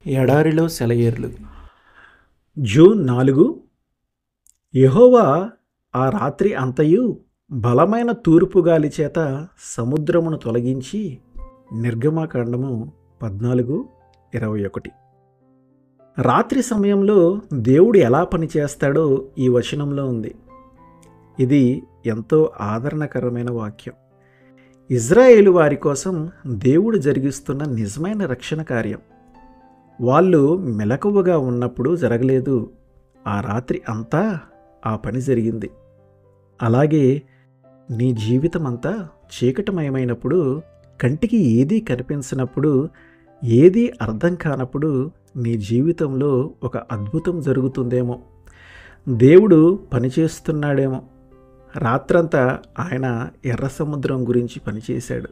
ఎడారిలో సెలయేర్లు. జూన్ 4. యెహోవా ఆ రాత్రి అంతయు బలమైన తూర్పు గాలి చేత సముద్రమును తొలగించి. నిర్గమకాండము 14:21. రాత్రి సమయంలో దేవుడు ఎలా పనిచేస్తాడో ఈ వచనంలో ఉంది. ఇది ఎంతో ఆదరణకరమైన వాక్యం. ఇజ్రాయేలు వారి కోసం దేవుడు జరిగిస్తున్న నిజమైన రక్షణ కార్యం. వాళ్ళు మెలకువగా ఉన్నప్పుడు జరగలేదు, ఆ రాత్రి అంతా ఆ పని జరిగింది. అలాగే నీ జీవితం అంతా చీకటమయమైనప్పుడు, కంటికి ఏదీ కనిపించినప్పుడు, ఏదీ అర్థం కానప్పుడు నీ జీవితంలో ఒక అద్భుతం జరుగుతుందేమో, దేవుడు పనిచేస్తున్నాడేమో. రాత్రంతా ఆయన ఎర్ర సముద్రం గురించి పనిచేశాడు.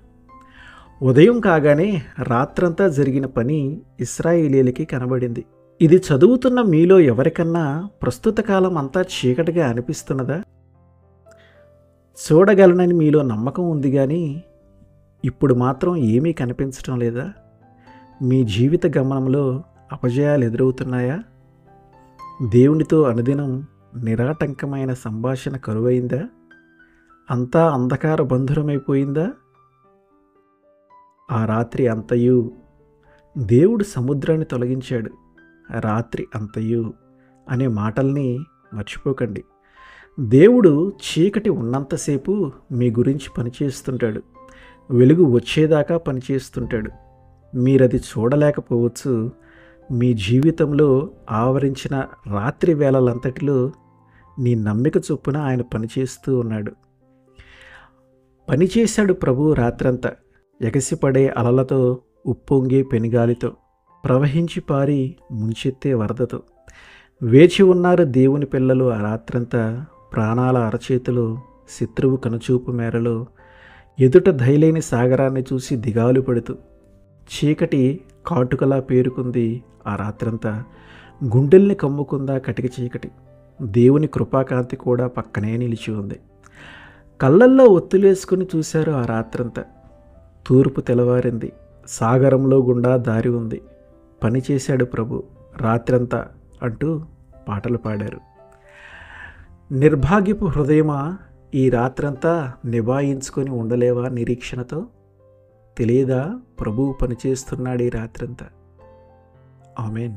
ఉదయం కాగానే రాత్రంతా జరిగిన పని ఇశ్రాయేలీయులకి కనబడింది. ఇది చదువుతున్న మీలో ఎవరికన్నా ప్రస్తుత కాలం అంతా చీకటిగా అనిపిస్తున్నదా? చూడగలనని మీలో నమ్మకం ఉంది, కానీ ఇప్పుడు మాత్రం ఏమీ కనిపించడం లేదా? మీ జీవిత గమనంలో అపజయాలు ఎదురవుతున్నాయా? దేవునితో అనుదినం నిరాటంకమైన సంభాషణ కరువైందా? అంతా అంధకార బంధురమైపోయిందా? ఆ రాత్రి అంతయు దేవుడు సముద్రాన్ని తొలగించాడు. రాత్రి అంతయు అనే మాటల్ని మర్చిపోకండి. దేవుడు చీకటి ఉన్నంతసేపు మీ గురించి పనిచేస్తుంటాడు. వెలుగు వచ్చేదాకా పనిచేస్తుంటాడు. మీరది చూడలేకపోవచ్చు. మీ జీవితంలో ఆవరించిన రాత్రి వేళలంతటిలో నీ నమ్మిక చొప్పున ఆయన పనిచేస్తూ ఉన్నాడు. పనిచేశాడు ప్రభువు రాత్రంతా. ఎగసిపడే అలలతో, ఉప్పొంగే పెనుగాలితో, ప్రవహించి పారి ముంచెత్తే వరదతో వేచి ఉన్నారు దేవుని పిల్లలు. ఆ రాత్రంతా ప్రాణాల అరచేతిలో, శత్రువు కనుచూపు మేరలో, ఎదుట దయలేని సాగరాన్ని చూసి దిగాలు పడుతూ చీకటి కాటుకలా పేరుకుంది. ఆ రాత్రంతా గుండెల్ని కమ్ముకుందా కటిక చీకటి. దేవుని కృపాకాంతి కూడా పక్కనే నిలిచి ఉంది. కళ్ళల్లో ఒత్తులేసుకుని చూశారు ఆ రాత్రంతా. తూర్పు తెల్లవారింది. సాగరంలో గుండా దారి ఉంది. పనిచేశాడు ప్రభు రాత్రంతా అంటూ పాటలు పాడారు. నిర్భాగ్యపు హృదయమా, ఈ రాత్రంతా నివాయించుకొని ఉండలేవా నిరీక్షణతో? తెలియదా ప్రభువు పనిచేస్తున్నాడు ఈ రాత్రంతా? ఆమేన్.